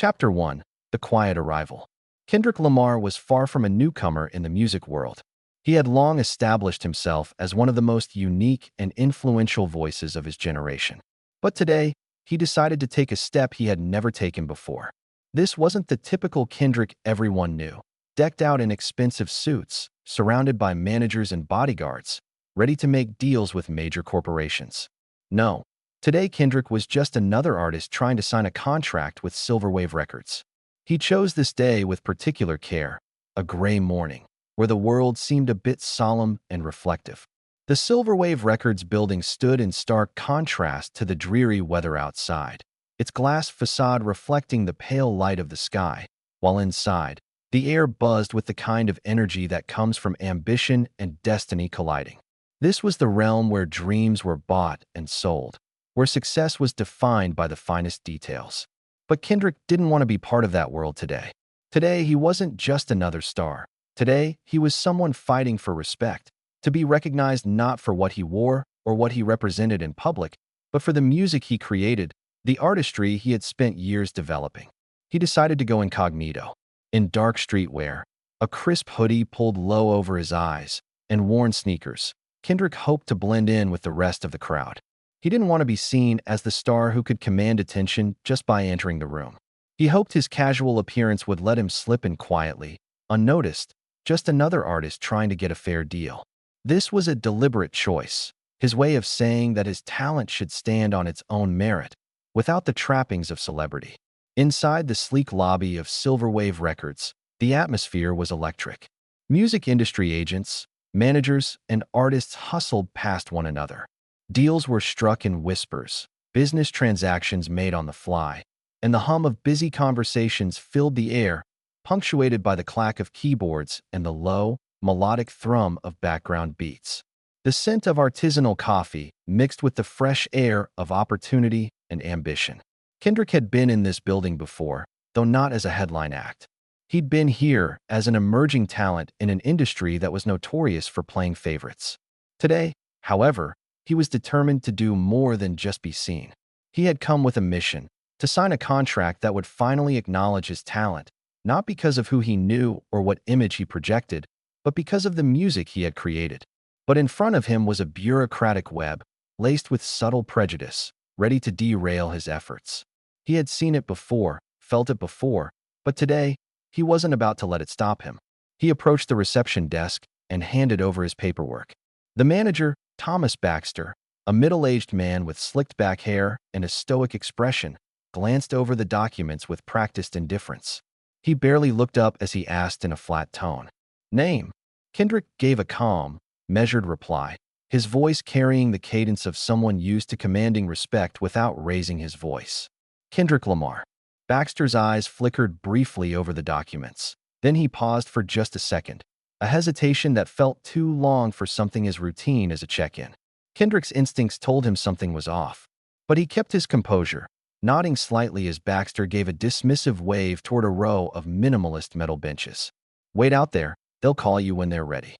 Chapter 1. The Quiet Arrival. Kendrick Lamar was far from a newcomer in the music world. He had long established himself as one of the most unique and influential voices of his generation. But today, he decided to take a step he had never taken before. This wasn't the typical Kendrick everyone knew, decked out in expensive suits, surrounded by managers and bodyguards, ready to make deals with major corporations. No, today Kendrick was just another artist trying to sign a contract with Silverwave Records. He chose this day with particular care, a gray morning, where the world seemed a bit solemn and reflective. The Silverwave Records building stood in stark contrast to the dreary weather outside, its glass facade reflecting the pale light of the sky, while inside, the air buzzed with the kind of energy that comes from ambition and destiny colliding. This was the realm where dreams were bought and sold, where success was defined by the finest details. But Kendrick didn't want to be part of that world today. Today, he wasn't just another star. Today, he was someone fighting for respect, to be recognized not for what he wore or what he represented in public, but for the music he created, the artistry he had spent years developing. He decided to go incognito, in dark streetwear, a crisp hoodie pulled low over his eyes, and worn sneakers. Kendrick hoped to blend in with the rest of the crowd. He didn't want to be seen as the star who could command attention just by entering the room. He hoped his casual appearance would let him slip in quietly, unnoticed, just another artist trying to get a fair deal. This was a deliberate choice, his way of saying that his talent should stand on its own merit, without the trappings of celebrity. Inside the sleek lobby of Silverwave Records, the atmosphere was electric. Music industry agents, managers, and artists hustled past one another. Deals were struck in whispers, business transactions made on the fly, and the hum of busy conversations filled the air, punctuated by the clack of keyboards and the low, melodic thrum of background beats. The scent of artisanal coffee mixed with the fresh air of opportunity and ambition. Kendrick had been in this building before, though not as a headline act. He'd been here as an emerging talent in an industry that was notorious for playing favorites. Today, however, he was determined to do more than just be seen. He had come with a mission, to sign a contract that would finally acknowledge his talent, not because of who he knew or what image he projected, but because of the music he had created. But in front of him was a bureaucratic web, laced with subtle prejudice, ready to derail his efforts. He had seen it before, felt it before, but today, he wasn't about to let it stop him. He approached the reception desk and handed over his paperwork. The manager, Thomas Baxter, a middle-aged man with slicked back hair and a stoic expression, glanced over the documents with practiced indifference. He barely looked up as he asked in a flat tone. "Name?" Kendrick gave a calm, measured reply, his voice carrying the cadence of someone used to commanding respect without raising his voice. "Kendrick Lamar." Baxter's eyes flickered briefly over the documents. Then he paused for just a second, a hesitation that felt too long for something as routine as a check-in. Kendrick's instincts told him something was off, but he kept his composure, nodding slightly as Baxter gave a dismissive wave toward a row of minimalist metal benches. "Wait out there, they'll call you when they're ready."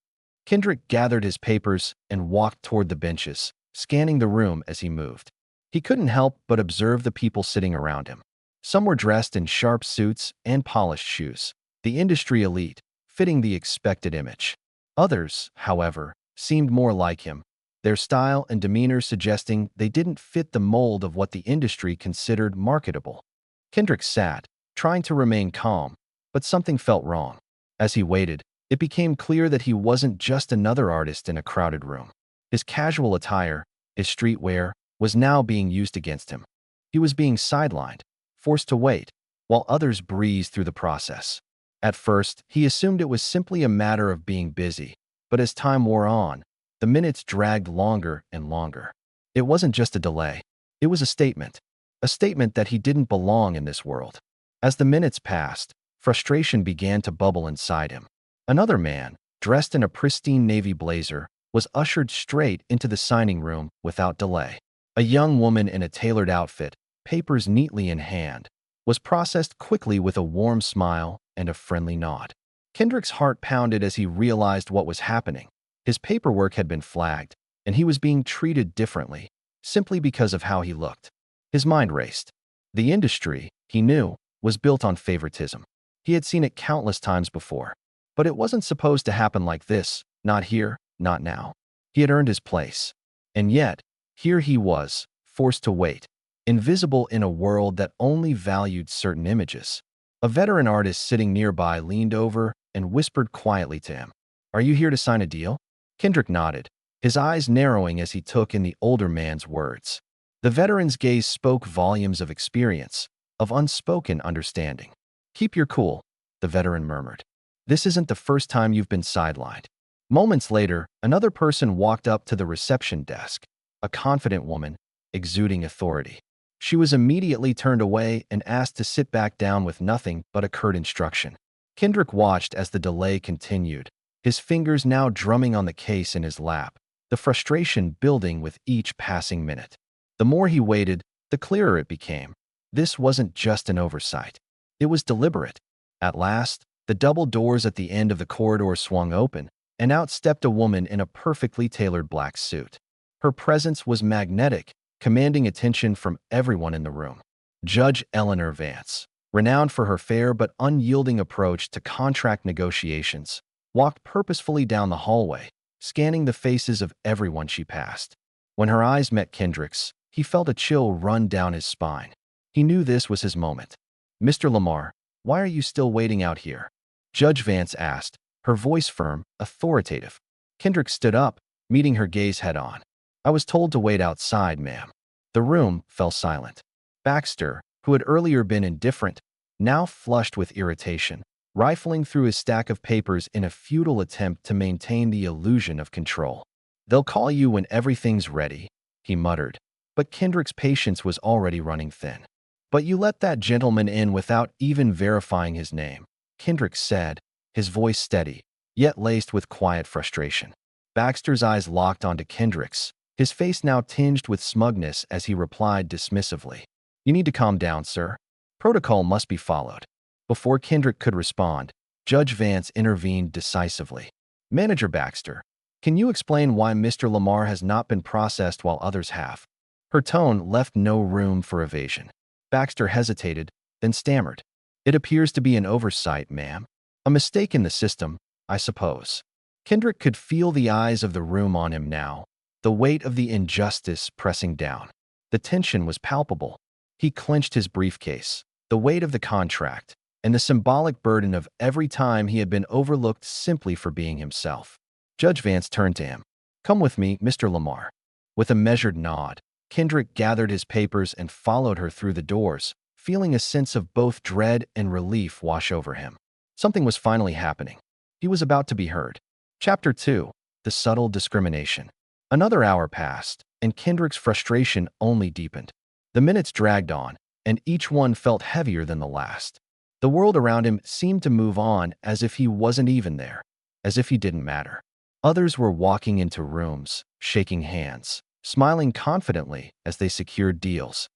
Kendrick gathered his papers and walked toward the benches, scanning the room as he moved. He couldn't help but observe the people sitting around him. Some were dressed in sharp suits and polished shoes, the industry elite, fitting the expected image. Others, however, seemed more like him, their style and demeanor suggesting they didn't fit the mold of what the industry considered marketable. Kendrick sat, trying to remain calm, but something felt wrong. As he waited, it became clear that he wasn't just another artist in a crowded room. His casual attire, his streetwear, was now being used against him. He was being sidelined, forced to wait, while others breezed through the process. At first, he assumed it was simply a matter of being busy, but as time wore on, the minutes dragged longer and longer. It wasn't just a delay. It was a statement that he didn't belong in this world. As the minutes passed, frustration began to bubble inside him. Another man, dressed in a pristine navy blazer, was ushered straight into the signing room without delay. A young woman in a tailored outfit, papers neatly in hand, was processed quickly with a warm smile and a friendly nod. Kendrick's heart pounded as he realized what was happening. His paperwork had been flagged, and he was being treated differently, simply because of how he looked. His mind raced. The industry, he knew, was built on favoritism. He had seen it countless times before. But it wasn't supposed to happen like this, not here, not now. He had earned his place. And yet, here he was, forced to wait, invisible in a world that only valued certain images. A veteran artist sitting nearby leaned over and whispered quietly to him, "Are you here to sign a deal?" Kendrick nodded, his eyes narrowing as he took in the older man's words. The veteran's gaze spoke volumes of experience, of unspoken understanding. "Keep your cool," the veteran murmured. "This isn't the first time you've been sidelined." Moments later, another person walked up to the reception desk, a confident woman, exuding authority. She was immediately turned away and asked to sit back down with nothing but a curt instruction. Kendrick watched as the delay continued, his fingers now drumming on the case in his lap, the frustration building with each passing minute. The more he waited, the clearer it became. This wasn't just an oversight. It was deliberate. At last, the double doors at the end of the corridor swung open, and out stepped a woman in a perfectly tailored black suit. Her presence was magnetic, commanding attention from everyone in the room. Judge Eleanor Vance, renowned for her fair but unyielding approach to contract negotiations, walked purposefully down the hallway, scanning the faces of everyone she passed. When her eyes met Kendrick's, he felt a chill run down his spine. He knew this was his moment. "Mr. Lamar, why are you still waiting out here?" Judge Vance asked, her voice firm, authoritative. Kendrick stood up, meeting her gaze head-on. "I was told to wait outside, ma'am." The room fell silent. Baxter, who had earlier been indifferent, now flushed with irritation, rifling through his stack of papers in a futile attempt to maintain the illusion of control. "They'll call you when everything's ready," he muttered, but Kendrick's patience was already running thin. "But you let that gentleman in without even verifying his name," Kendrick said, his voice steady, yet laced with quiet frustration. Baxter's eyes locked onto Kendrick's, his face now tinged with smugness as he replied dismissively, "You need to calm down, sir. Protocol must be followed." Before Kendrick could respond, Judge Vance intervened decisively. "Manager Baxter, can you explain why Mr. Lamar has not been processed while others have?" Her tone left no room for evasion. Baxter hesitated, then stammered. "It appears to be an oversight, ma'am. A mistake in the system, I suppose." Kendrick could feel the eyes of the room on him now, the weight of the injustice pressing down. The tension was palpable. He clenched his briefcase, the weight of the contract, and the symbolic burden of every time he had been overlooked simply for being himself. Judge Vance turned to him. "Come with me, Mr. Lamar." With a measured nod, Kendrick gathered his papers and followed her through the doors, feeling a sense of both dread and relief wash over him. Something was finally happening. He was about to be heard. Chapter 2. The Subtle Discrimination. Another hour passed, and Kendrick's frustration only deepened. The minutes dragged on, and each one felt heavier than the last. The world around him seemed to move on as if he wasn't even there, as if he didn't matter. Others were walking into rooms, shaking hands, smiling confidently as they secured deals.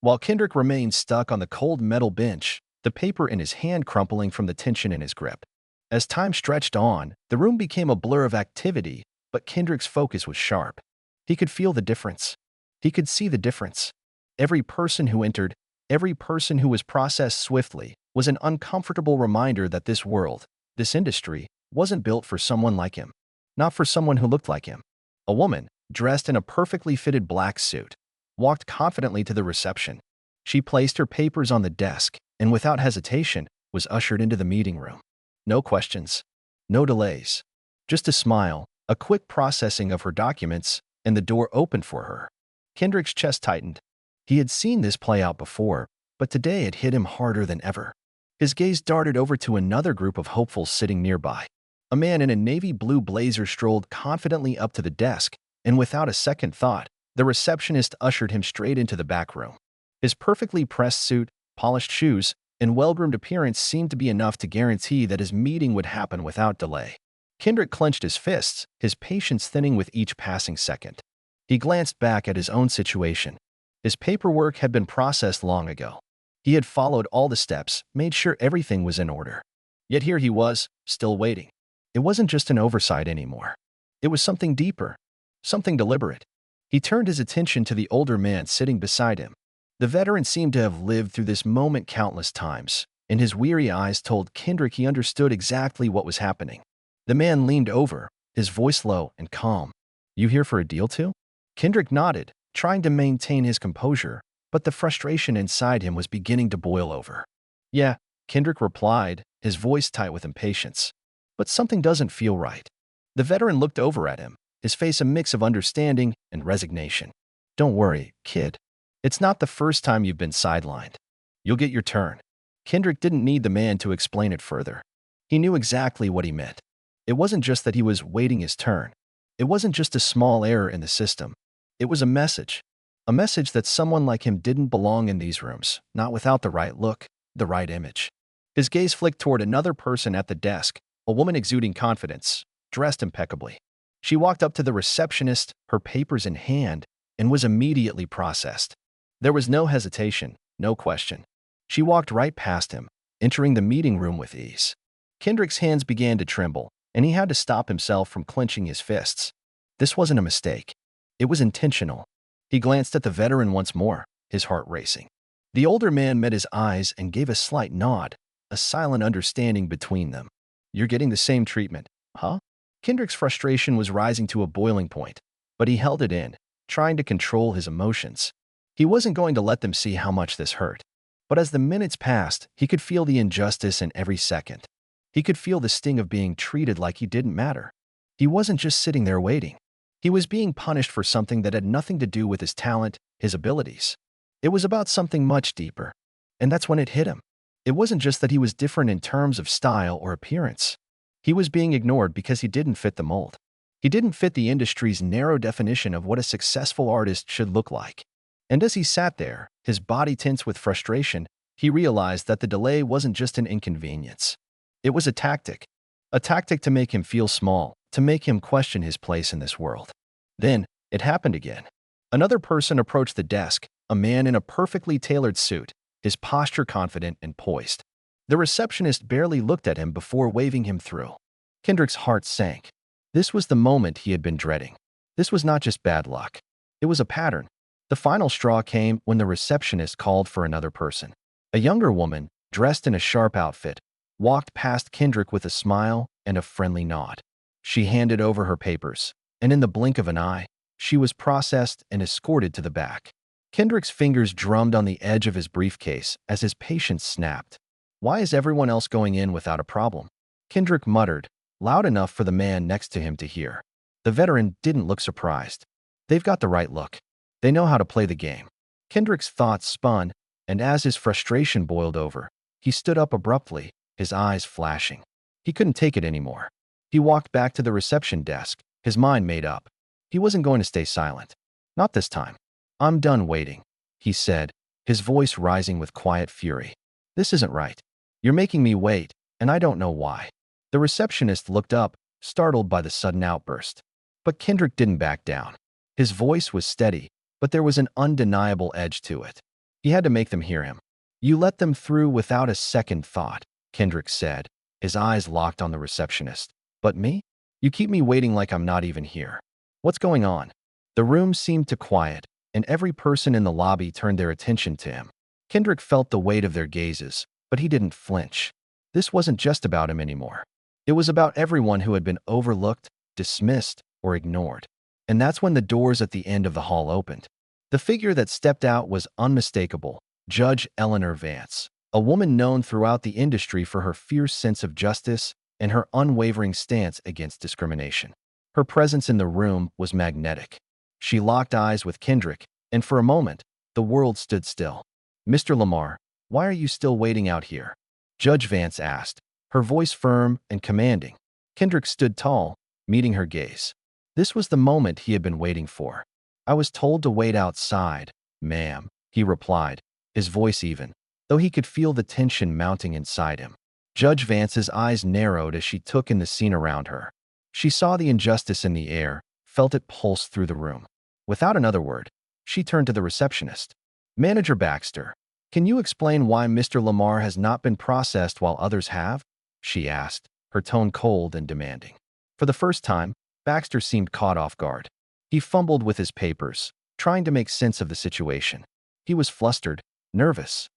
While Kendrick remained stuck on the cold metal bench, the paper in his hand crumpling from the tension in his grip. As time stretched on, the room became a blur of activity, but Kendrick's focus was sharp. He could feel the difference. He could see the difference. Every person who entered, every person who was processed swiftly, was an uncomfortable reminder that this world, this industry, wasn't built for someone like him. Not for someone who looked like him. A woman, dressed in a perfectly fitted black suit, walked confidently to the reception. She placed her papers on the desk and without hesitation was ushered into the meeting room. No questions, no delays, just a smile, a quick processing of her documents, and the door opened for her. Kendrick's chest tightened. He had seen this play out before, but today it hit him harder than ever. His gaze darted over to another group of hopefuls sitting nearby. A man in a navy blue blazer strolled confidently up to the desk, and without a second thought, the receptionist ushered him straight into the back room. His perfectly pressed suit, polished shoes, and well-groomed appearance seemed to be enough to guarantee that his meeting would happen without delay. Kendrick clenched his fists, his patience thinning with each passing second. He glanced back at his own situation. His paperwork had been processed long ago. He had followed all the steps, made sure everything was in order. Yet here he was, still waiting. It wasn't just an oversight anymore. It was something deeper, something deliberate. He turned his attention to the older man sitting beside him. The veteran seemed to have lived through this moment countless times, and his weary eyes told Kendrick he understood exactly what was happening. The man leaned over, his voice low and calm. "You here for a deal too?" Kendrick nodded, trying to maintain his composure, but the frustration inside him was beginning to boil over. "Yeah," Kendrick replied, his voice tight with impatience. "But something doesn't feel right." The veteran looked over at him, his face a mix of understanding and resignation. "Don't worry, kid. It's not the first time you've been sidelined. You'll get your turn." Kendrick didn't need the man to explain it further. He knew exactly what he meant. It wasn't just that he was waiting his turn. It wasn't just a small error in the system. It was a message. A message that someone like him didn't belong in these rooms, not without the right look, the right image. His gaze flicked toward another person at the desk, a woman exuding confidence, dressed impeccably. She walked up to the receptionist, her papers in hand, and was immediately processed. There was no hesitation, no question. She walked right past him, entering the meeting room with ease. Kendrick's hands began to tremble, and he had to stop himself from clenching his fists. This wasn't a mistake. It was intentional. He glanced at the veteran once more, his heart racing. The older man met his eyes and gave a slight nod, a silent understanding between them. "You're getting the same treatment, huh?" Kendrick's frustration was rising to a boiling point, but he held it in, trying to control his emotions. He wasn't going to let them see how much this hurt. But as the minutes passed, he could feel the injustice in every second. He could feel the sting of being treated like he didn't matter. He wasn't just sitting there waiting. He was being punished for something that had nothing to do with his talent, his abilities. It was about something much deeper. And that's when it hit him. It wasn't just that he was different in terms of style or appearance. He was being ignored because he didn't fit the mold. He didn't fit the industry's narrow definition of what a successful artist should look like. And as he sat there, his body tense with frustration, he realized that the delay wasn't just an inconvenience. It was a tactic to make him feel small, to make him question his place in this world. Then, it happened again. Another person approached the desk, a man in a perfectly tailored suit, his posture confident and poised. The receptionist barely looked at him before waving him through. Kendrick's heart sank. This was the moment he had been dreading. This was not just bad luck. It was a pattern. The final straw came when the receptionist called for another person. A younger woman, dressed in a sharp outfit, walked past Kendrick with a smile and a friendly nod. She handed over her papers, and in the blink of an eye, she was processed and escorted to the back. Kendrick's fingers drummed on the edge of his briefcase as his patience snapped. "Why is everyone else going in without a problem?" Kendrick muttered, loud enough for the man next to him to hear. The veteran didn't look surprised. "They've got the right look. They know how to play the game." Kendrick's thoughts spun, and as his frustration boiled over, he stood up abruptly, his eyes flashing. He couldn't take it anymore. He walked back to the reception desk, his mind made up. He wasn't going to stay silent. Not this time. "I'm done waiting," he said, his voice rising with quiet fury. "This isn't right. You're making me wait, and I don't know why." The receptionist looked up, startled by the sudden outburst. But Kendrick didn't back down. His voice was steady, but there was an undeniable edge to it. He had to make them hear him. "You let them through without a second thought," Kendrick said, his eyes locked on the receptionist. "But me? You keep me waiting like I'm not even here. What's going on?" The room seemed to quiet, and every person in the lobby turned their attention to him. Kendrick felt the weight of their gazes, but he didn't flinch. This wasn't just about him anymore. It was about everyone who had been overlooked, dismissed, or ignored. And that's when the doors at the end of the hall opened. The figure that stepped out was unmistakable, Judge Eleanor Vance, a woman known throughout the industry for her fierce sense of justice and her unwavering stance against discrimination. Her presence in the room was magnetic. She locked eyes with Kendrick, and for a moment, the world stood still. "Mr. Lamar, why are you still waiting out here?" Judge Vance asked, her voice firm and commanding. Kendrick stood tall, meeting her gaze. This was the moment he had been waiting for. "I was told to wait outside, ma'am," he replied, his voice even, though he could feel the tension mounting inside him. Judge Vance's eyes narrowed as she took in the scene around her. She saw the injustice in the air, felt it pulse through the room. Without another word, she turned to the receptionist. "Manager Baxter, can you explain why Mr. Lamar has not been processed while others have?" she asked, her tone cold and demanding. For the first time, Baxter seemed caught off guard. He fumbled with his papers, trying to make sense of the situation. He was flustered, nervous.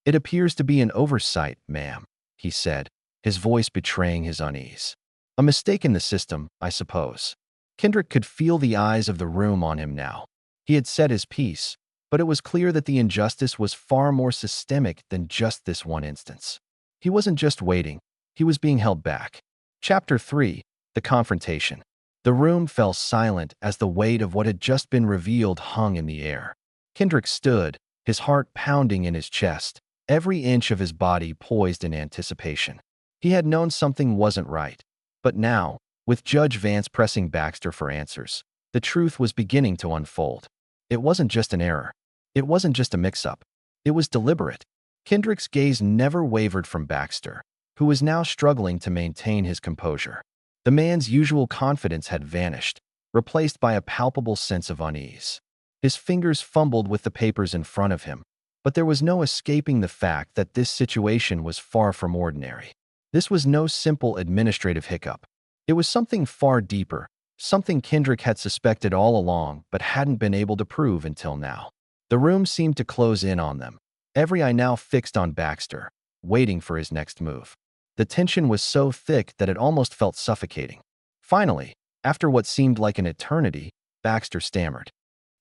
It appears to be an oversight, ma'am," he said, his voice betraying his unease. "A mistake in the system, I suppose." Kendrick could feel the eyes of the room on him now. He had said his piece, but it was clear that the injustice was far more systemic than just this one instance. He wasn't just waiting, he was being held back. Chapter 3: The Confrontation. The room fell silent as the weight of what had just been revealed hung in the air. Kendrick stood, his heart pounding in his chest, every inch of his body poised in anticipation. He had known something wasn't right, but now, with Judge Vance pressing Baxter for answers, the truth was beginning to unfold. It wasn't just an error. It wasn't just a mix-up. It was deliberate. Kendrick's gaze never wavered from Baxter, who was now struggling to maintain his composure. The man's usual confidence had vanished, replaced by a palpable sense of unease. His fingers fumbled with the papers in front of him, but there was no escaping the fact that this situation was far from ordinary. This was no simple administrative hiccup. It was something far deeper, something Kendrick had suspected all along but hadn't been able to prove until now. The room seemed to close in on them, every eye now fixed on Baxter, waiting for his next move. The tension was so thick that it almost felt suffocating. Finally, after what seemed like an eternity, Baxter stammered,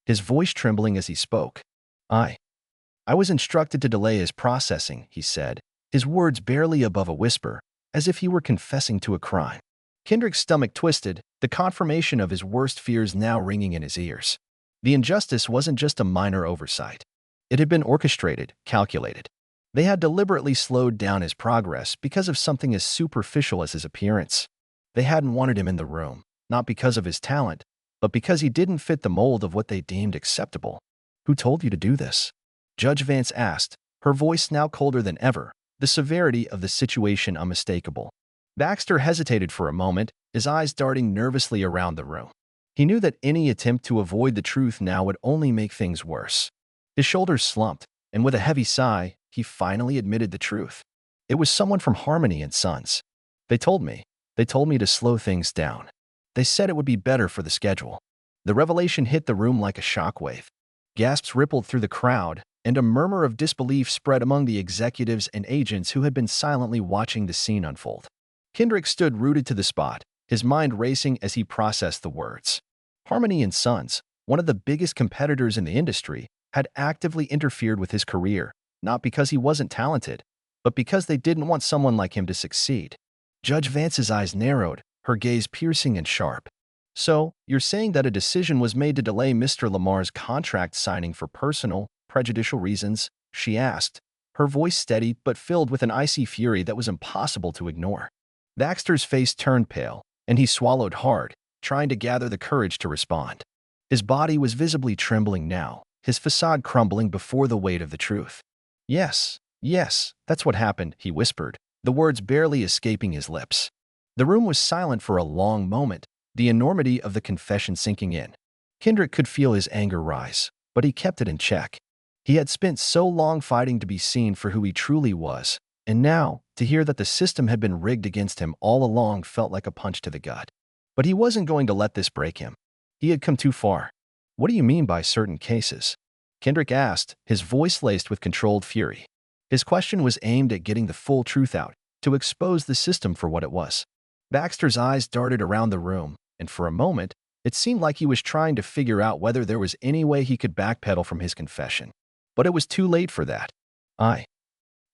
his voice trembling as he spoke. I was instructed to delay his processing," he said, his words barely above a whisper, as if he were confessing to a crime. Kendrick's stomach twisted, the confirmation of his worst fears now ringing in his ears. The injustice wasn't just a minor oversight. It had been orchestrated, calculated. They had deliberately slowed down his progress because of something as superficial as his appearance. They hadn't wanted him in the room, not because of his talent, but because he didn't fit the mold of what they deemed acceptable. "Who told you to do this?" Judge Vance asked, her voice now colder than ever, the severity of the situation unmistakable. Baxter hesitated for a moment, his eyes darting nervously around the room. He knew that any attempt to avoid the truth now would only make things worse. His shoulders slumped, and with a heavy sigh, he finally admitted the truth. "It was someone from Harmony and Sons. They told me to slow things down. They said it would be better for the schedule." The revelation hit the room like a shockwave. Gasps rippled through the crowd, and a murmur of disbelief spread among the executives and agents who had been silently watching the scene unfold. Kendrick stood rooted to the spot, his mind racing as he processed the words. Harmony and Sons, one of the biggest competitors in the industry, had actively interfered with his career, not because he wasn't talented, but because they didn't want someone like him to succeed. Judge Vance's eyes narrowed, her gaze piercing and sharp. "So, you're saying that a decision was made to delay Mr. Lamar's contract signing for personal, prejudicial reasons?" she asked, her voice steady but filled with an icy fury that was impossible to ignore. Baxter's face turned pale, and he swallowed hard, trying to gather the courage to respond. His body was visibly trembling now, his facade crumbling before the weight of the truth. Yes, that's what happened," he whispered, the words barely escaping his lips. The room was silent for a long moment, the enormity of the confession sinking in. Kendrick could feel his anger rise, but he kept it in check. He had spent so long fighting to be seen for who he truly was, and now, to hear that the system had been rigged against him all along felt like a punch to the gut. But he wasn't going to let this break him. He had come too far. "What do you mean by certain cases?" Kendrick asked, his voice laced with controlled fury. His question was aimed at getting the full truth out, to expose the system for what it was. Baxter's eyes darted around the room, and for a moment, it seemed like he was trying to figure out whether there was any way he could backpedal from his confession. But it was too late for that. I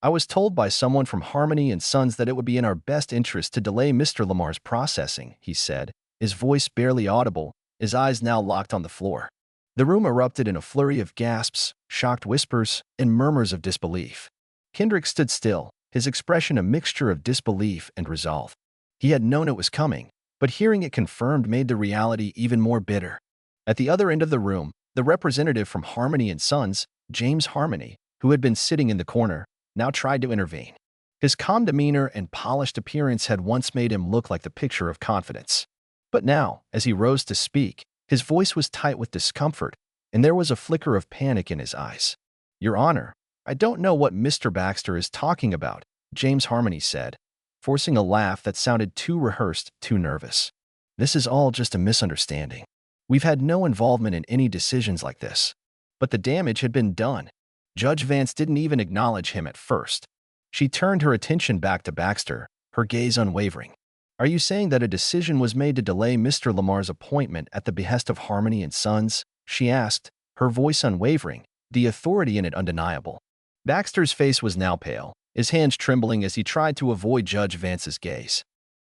was told by someone from Harmony and Sons that it would be in our best interest to delay Mr. Lamar's processing," he said, his voice barely audible, his eyes now locked on the floor. The room erupted in a flurry of gasps, shocked whispers, and murmurs of disbelief. Kendrick stood still, his expression a mixture of disbelief and resolve. He had known it was coming, but hearing it confirmed made the reality even more bitter. At the other end of the room, the representative from Harmony and Sons, James Harmony, who had been sitting in the corner, now tried to intervene. His calm demeanor and polished appearance had once made him look like the picture of confidence. But now, as he rose to speak, his voice was tight with discomfort, and there was a flicker of panic in his eyes. "Your Honor, I don't know what Mr. Baxter is talking about," James Harmony said, forcing a laugh that sounded too rehearsed, too nervous. "This is all just a misunderstanding. We've had no involvement in any decisions like this." But the damage had been done. Judge Vance didn't even acknowledge him at first. She turned her attention back to Baxter, her gaze unwavering. Are you saying that a decision was made to delay Mr. Lamar's appointment at the behest of Harmony and Sons? She asked, her voice unwavering, the authority in it undeniable. Baxter's face was now pale, his hands trembling as he tried to avoid Judge Vance's gaze.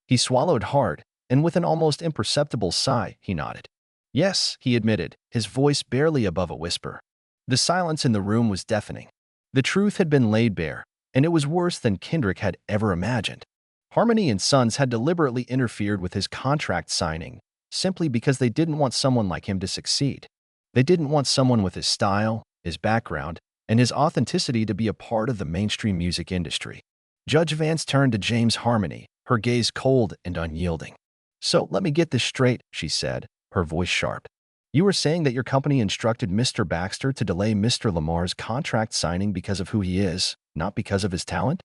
He swallowed hard, and with an almost imperceptible sigh, he nodded. Yes, he admitted, his voice barely above a whisper. The silence in the room was deafening. The truth had been laid bare, and it was worse than Kendrick had ever imagined. Harmony and Sons had deliberately interfered with his contract signing simply because they didn't want someone like him to succeed. They didn't want someone with his style, his background, and his authenticity to be a part of the mainstream music industry. Judge Vance turned to James Harmony, her gaze cold and unyielding. So let me get this straight, she said, her voice sharp. You were saying that your company instructed Mr. Baxter to delay Mr. Lamar's contract signing because of who he is, not because of his talent?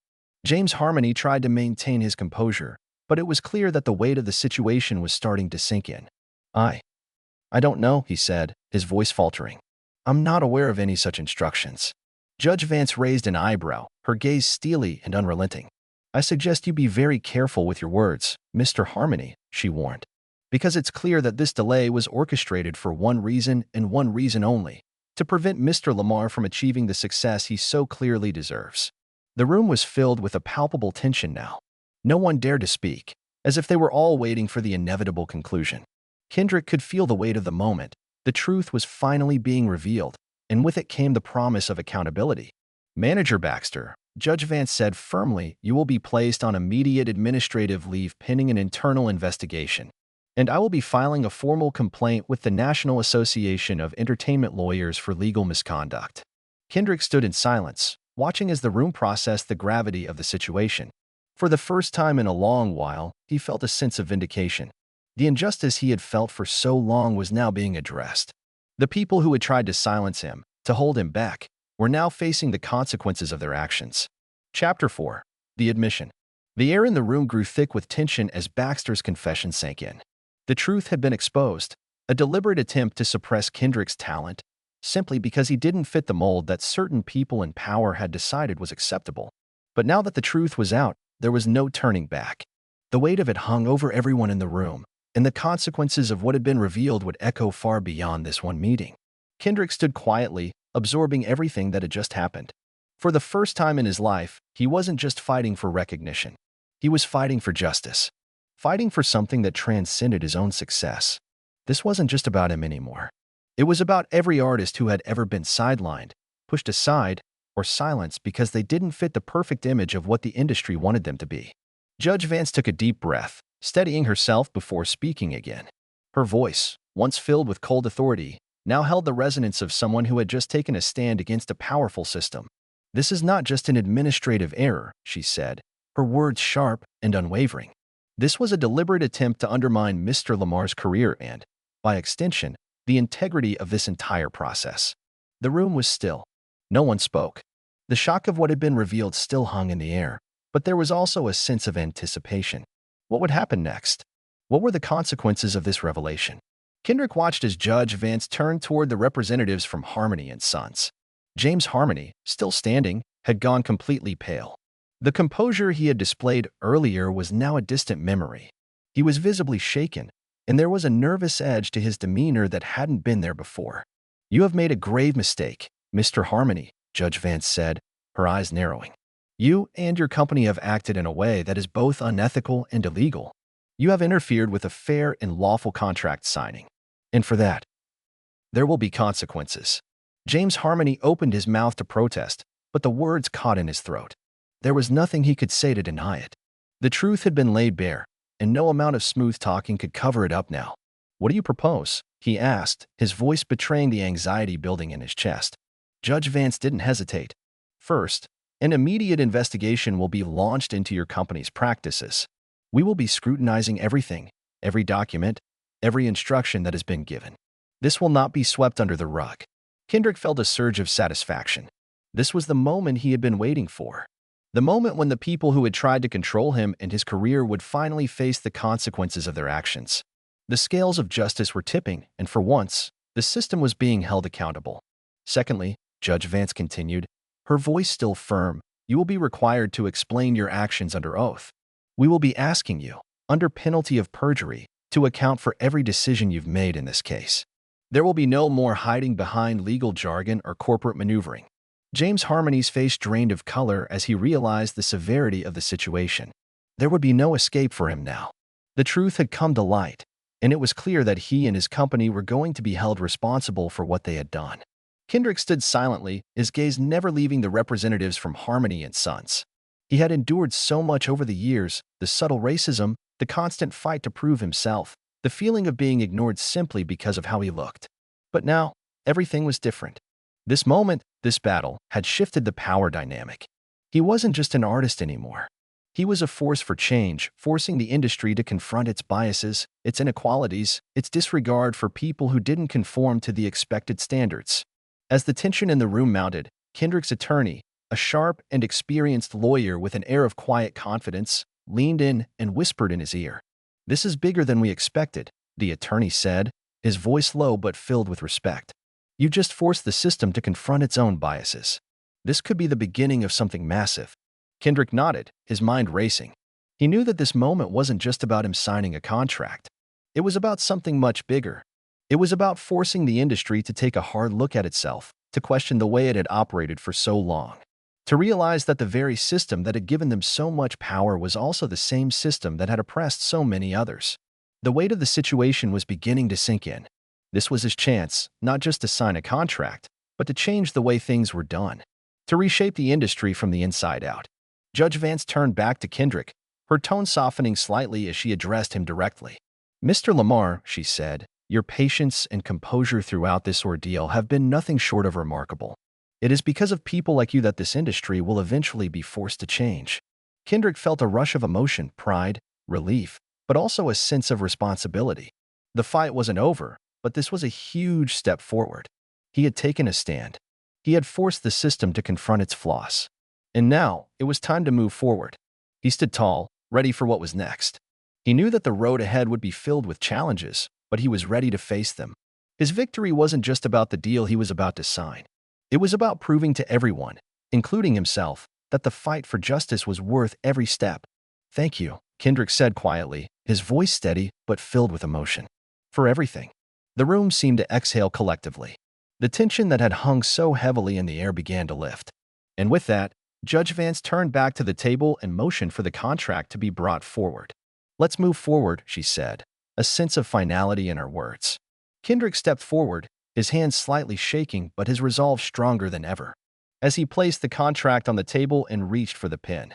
James Harmony tried to maintain his composure, but it was clear that the weight of the situation was starting to sink in. I don't know, he said, his voice faltering. I'm not aware of any such instructions. Judge Vance raised an eyebrow, her gaze steely and unrelenting. I suggest you be very careful with your words, Mr. Harmony, she warned. Because it's clear that this delay was orchestrated for one reason and one reason only, to prevent Mr. Lamar from achieving the success he so clearly deserves. The room was filled with a palpable tension now. No one dared to speak, as if they were all waiting for the inevitable conclusion. Kendrick could feel the weight of the moment. The truth was finally being revealed, and with it came the promise of accountability. Manager Baxter, Judge Vance said firmly, you will be placed on immediate administrative leave pending an internal investigation. And I will be filing a formal complaint with the National Association of Entertainment Lawyers for legal misconduct. Kendrick stood in silence, watching as the room processed the gravity of the situation. For the first time in a long while, he felt a sense of vindication. The injustice he had felt for so long was now being addressed. The people who had tried to silence him, to hold him back, were now facing the consequences of their actions. Chapter 4. The Admission. The air in the room grew thick with tension as Baxter's confession sank in. The truth had been exposed, a deliberate attempt to suppress Kendrick's talent, simply because he didn't fit the mold that certain people in power had decided was acceptable. But now that the truth was out, there was no turning back. The weight of it hung over everyone in the room, and the consequences of what had been revealed would echo far beyond this one meeting. Kendrick stood quietly, absorbing everything that had just happened. For the first time in his life, he wasn't just fighting for recognition. He was fighting for justice. Fighting for something that transcended his own success. This wasn't just about him anymore. It was about every artist who had ever been sidelined, pushed aside, or silenced because they didn't fit the perfect image of what the industry wanted them to be. Judge Vance took a deep breath, steadying herself before speaking again. Her voice, once filled with cold authority, now held the resonance of someone who had just taken a stand against a powerful system. This is not just an administrative error, she said, her words sharp and unwavering. This was a deliberate attempt to undermine Mr. Lamar's career and, by extension, the integrity of this entire process. The room was still. No one spoke. The shock of what had been revealed still hung in the air, but there was also a sense of anticipation. What would happen next? What were the consequences of this revelation? Kendrick watched as Judge Vance turned toward the representatives from Harmony and Sons. James Harmony, still standing, had gone completely pale. The composure he had displayed earlier was now a distant memory. He was visibly shaken, and there was a nervous edge to his demeanor that hadn't been there before. You have made a grave mistake, Mr. Harmony, Judge Vance said, her eyes narrowing. You and your company have acted in a way that is both unethical and illegal. You have interfered with a fair and lawful contract signing. And for that, there will be consequences. James Harmony opened his mouth to protest, but the words caught in his throat. There was nothing he could say to deny it. The truth had been laid bare, and no amount of smooth talking could cover it up now. What do you propose? He asked, his voice betraying the anxiety building in his chest. Judge Vance didn't hesitate. First, an immediate investigation will be launched into your company's practices. We will be scrutinizing everything, every document, every instruction that has been given. This will not be swept under the rug. Kendrick felt a surge of satisfaction. This was the moment he had been waiting for. The moment when the people who had tried to control him and his career would finally face the consequences of their actions. The scales of justice were tipping, and for once, the system was being held accountable. Secondly, Judge Vance continued, her voice still firm, you will be required to explain your actions under oath. We will be asking you, under penalty of perjury, to account for every decision you've made in this case. There will be no more hiding behind legal jargon or corporate maneuvering. James Harmony's face drained of color as he realized the severity of the situation. There would be no escape for him now. The truth had come to light, and it was clear that he and his company were going to be held responsible for what they had done. Kendrick stood silently, his gaze never leaving the representatives from Harmony and Sons. He had endured so much over the years, the subtle racism, the constant fight to prove himself, the feeling of being ignored simply because of how he looked. But now, everything was different. This moment, this battle, had shifted the power dynamic. He wasn't just an artist anymore. He was a force for change, forcing the industry to confront its biases, its inequalities, its disregard for people who didn't conform to the expected standards. As the tension in the room mounted, Kendrick's attorney, a sharp and experienced lawyer with an air of quiet confidence, leaned in and whispered in his ear. "This is bigger than we expected," the attorney said, his voice low but filled with respect. "You just forced the system to confront its own biases. This could be the beginning of something massive." Kendrick nodded, his mind racing. He knew that this moment wasn't just about him signing a contract. It was about something much bigger. It was about forcing the industry to take a hard look at itself, to question the way it had operated for so long, to realize that the very system that had given them so much power was also the same system that had oppressed so many others. The weight of the situation was beginning to sink in. This was his chance, not just to sign a contract, but to change the way things were done, to reshape the industry from the inside out. Judge Vance turned back to Kendrick, her tone softening slightly as she addressed him directly. "Mr. Lamar," she said, "your patience and composure throughout this ordeal have been nothing short of remarkable. It is because of people like you that this industry will eventually be forced to change." Kendrick felt a rush of emotion, pride, relief, but also a sense of responsibility. The fight wasn't over, but this was a huge step forward. He had taken a stand. He had forced the system to confront its flaws. And now, it was time to move forward. He stood tall, ready for what was next. He knew that the road ahead would be filled with challenges, but he was ready to face them. His victory wasn't just about the deal he was about to sign. It was about proving to everyone, including himself, that the fight for justice was worth every step. "Thank you," Kendrick said quietly, his voice steady but filled with emotion. "For everything." The room seemed to exhale collectively. The tension that had hung so heavily in the air began to lift. And with that, Judge Vance turned back to the table and motioned for the contract to be brought forward. "Let's move forward," she said, a sense of finality in her words. Kendrick stepped forward, his hands slightly shaking but his resolve stronger than ever. As he placed the contract on the table and reached for the pen,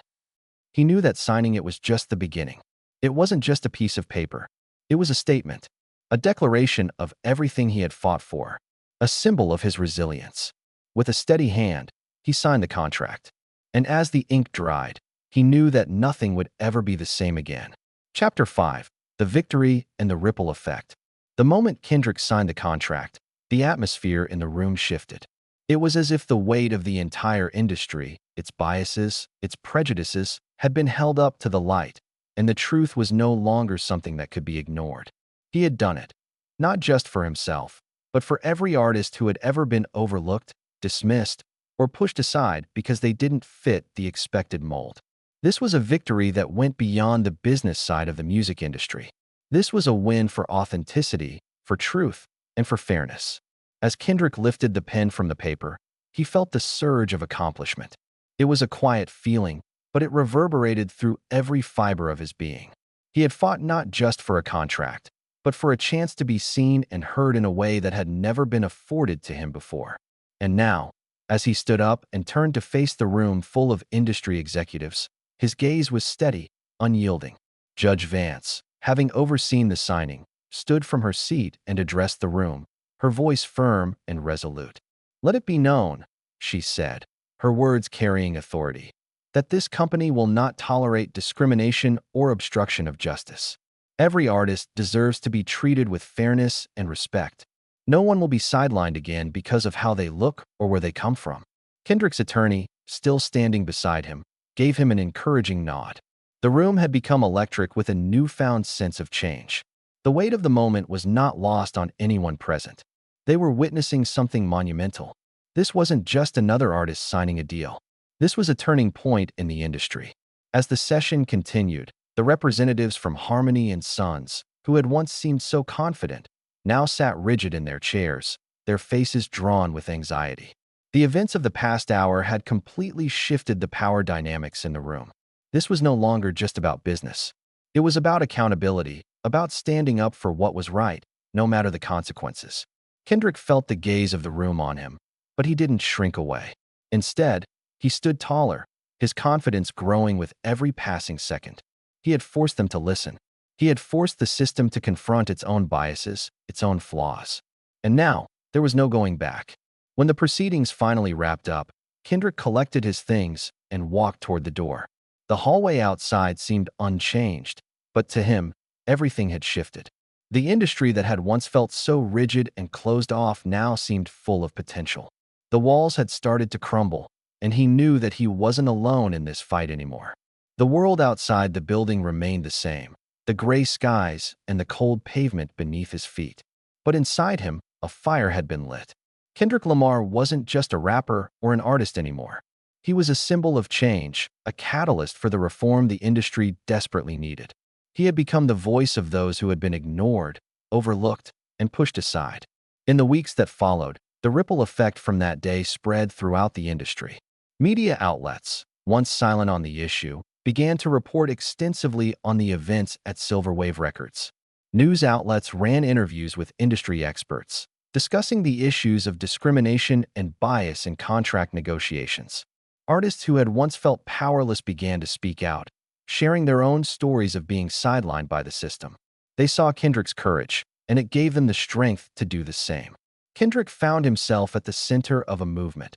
he knew that signing it was just the beginning. It wasn't just a piece of paper. It was a statement, a declaration of everything he had fought for, a symbol of his resilience. With a steady hand, he signed the contract. And as the ink dried, he knew that nothing would ever be the same again. Chapter 5. The Victory and the Ripple Effect. The moment Kendrick signed the contract, the atmosphere in the room shifted. It was as if the weight of the entire industry, its biases, its prejudices, had been held up to the light, and the truth was no longer something that could be ignored. He had done it, not just for himself, but for every artist who had ever been overlooked, dismissed, or pushed aside because they didn't fit the expected mold. This was a victory that went beyond the business side of the music industry. This was a win for authenticity, for truth, and for fairness. As Kendrick lifted the pen from the paper, he felt the surge of accomplishment. It was a quiet feeling, but it reverberated through every fiber of his being. He had fought not just for a contract, but for a chance to be seen and heard in a way that had never been afforded to him before. And now, as he stood up and turned to face the room full of industry executives, his gaze was steady, unyielding. Judge Vance, having overseen the signing, stood from her seat and addressed the room, her voice firm and resolute. "Let it be known," she said, her words carrying authority, "that this company will not tolerate discrimination or obstruction of justice. Every artist deserves to be treated with fairness and respect. No one will be sidelined again because of how they look or where they come from." Kendrick's attorney, still standing beside him, gave him an encouraging nod. The room had become electric with a newfound sense of change. The weight of the moment was not lost on anyone present. They were witnessing something monumental. This wasn't just another artist signing a deal. This was a turning point in the industry. As the session continued, the representatives from Harmony and Sons, who had once seemed so confident, now sat rigid in their chairs, their faces drawn with anxiety. The events of the past hour had completely shifted the power dynamics in the room. This was no longer just about business. It was about accountability, about standing up for what was right, no matter the consequences. Kendrick felt the gaze of the room on him, but he didn't shrink away. Instead, he stood taller, his confidence growing with every passing second. He had forced them to listen. He had forced the system to confront its own biases, its own flaws. And now, there was no going back. When the proceedings finally wrapped up, Kendrick collected his things and walked toward the door. The hallway outside seemed unchanged, but to him, everything had shifted. The industry that had once felt so rigid and closed off now seemed full of potential. The walls had started to crumble, and he knew that he wasn't alone in this fight anymore. The world outside the building remained the same, the gray skies and the cold pavement beneath his feet. But inside him, a fire had been lit. Kendrick Lamar wasn't just a rapper or an artist anymore. He was a symbol of change, a catalyst for the reform the industry desperately needed. He had become the voice of those who had been ignored, overlooked, and pushed aside. In the weeks that followed, the ripple effect from that day spread throughout the industry. Media outlets, once silent on the issue, began to report extensively on the events at Silverwave Records. News outlets ran interviews with industry experts, discussing the issues of discrimination and bias in contract negotiations. Artists who had once felt powerless began to speak out, sharing their own stories of being sidelined by the system. They saw Kendrick's courage, and it gave them the strength to do the same. Kendrick found himself at the center of a movement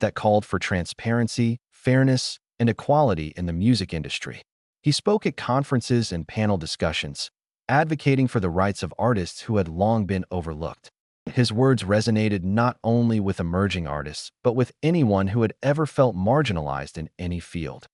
that called for transparency, fairness, and equality in the music industry. He spoke at conferences and panel discussions, advocating for the rights of artists who had long been overlooked. His words resonated not only with emerging artists, but with anyone who had ever felt marginalized in any field.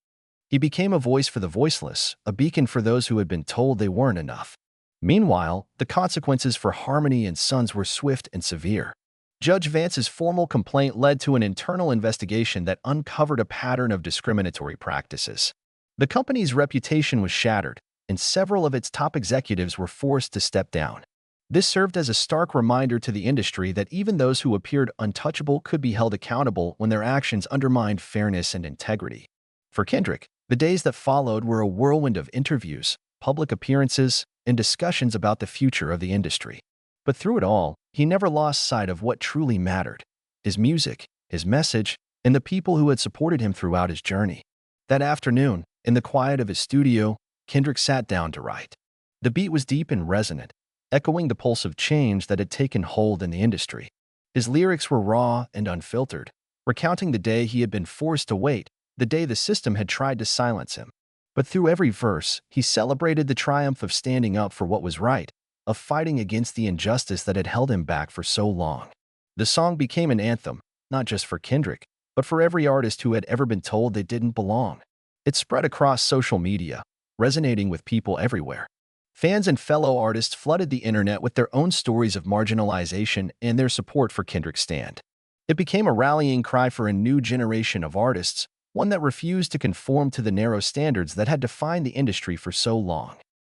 He became a voice for the voiceless, a beacon for those who had been told they weren't enough. Meanwhile, the consequences for Harmony and Sons were swift and severe. Judge Vance's formal complaint led to an internal investigation that uncovered a pattern of discriminatory practices. The company's reputation was shattered, and several of its top executives were forced to step down. This served as a stark reminder to the industry that even those who appeared untouchable could be held accountable when their actions undermined fairness and integrity. For Kendrick, the days that followed were a whirlwind of interviews, public appearances, and discussions about the future of the industry. But through it all, he never lost sight of what truly mattered: his music, his message, and the people who had supported him throughout his journey. That afternoon, in the quiet of his studio, Kendrick sat down to write. The beat was deep and resonant, echoing the pulse of change that had taken hold in the industry. His lyrics were raw and unfiltered, recounting the day he had been forced to wait, the day the system had tried to silence him. But through every verse, he celebrated the triumph of standing up for what was right, of fighting against the injustice that had held him back for so long. The song became an anthem, not just for Kendrick, but for every artist who had ever been told they didn't belong. It spread across social media, resonating with people everywhere. Fans and fellow artists flooded the internet with their own stories of marginalization and their support for Kendrick's stand. It became a rallying cry for a new generation of artists, one that refused to conform to the narrow standards that had defined the industry for so long.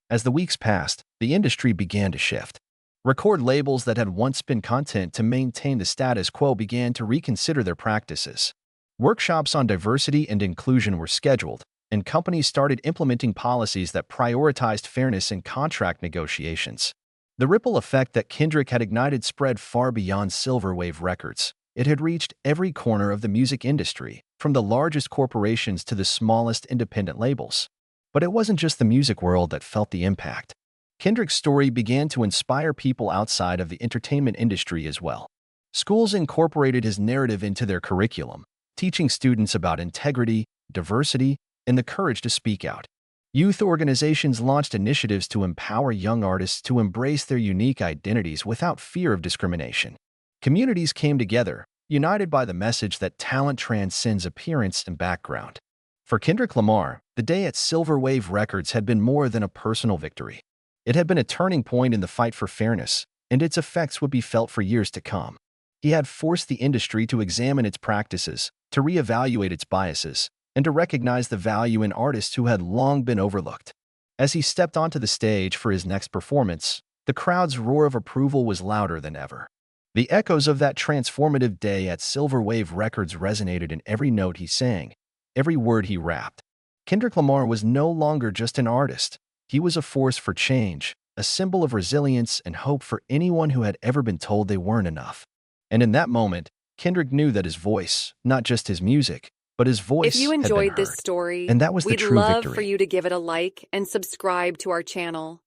As the weeks passed, the industry began to shift. Record labels that had once been content to maintain the status quo began to reconsider their practices. Workshops on diversity and inclusion were scheduled, and companies started implementing policies that prioritized fairness in contract negotiations. The ripple effect that Kendrick had ignited spread far beyond Silverwave Records. It had reached every corner of the music industry, from the largest corporations to the smallest independent labels. But it wasn't just the music world that felt the impact. Kendrick's story began to inspire people outside of the entertainment industry as well. Schools incorporated his narrative into their curriculum, teaching students about integrity, diversity, and the courage to speak out. Youth organizations launched initiatives to empower young artists to embrace their unique identities without fear of discrimination. Communities came together, united by the message that talent transcends appearance and background. For Kendrick Lamar, the day at Silverwave Records had been more than a personal victory. It had been a turning point in the fight for fairness, and its effects would be felt for years to come. He had forced the industry to examine its practices, to reevaluate its biases, and to recognize the value in artists who had long been overlooked. As he stepped onto the stage for his next performance, the crowd's roar of approval was louder than ever. The echoes of that transformative day at Silver Wave Records resonated in every note he sang, every word he rapped. Kendrick Lamar was no longer just an artist. He was a force for change, a symbol of resilience and hope for anyone who had ever been told they weren't enough. And in that moment, Kendrick knew that his voice, not just his music, but his voice If you had been enjoyed this heard. story, And that was the we'd true love victory. for you to give it a like and subscribe to our channel.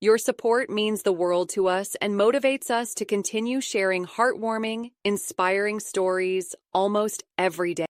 Your support means the world to us and motivates us to continue sharing heartwarming, inspiring stories almost every day.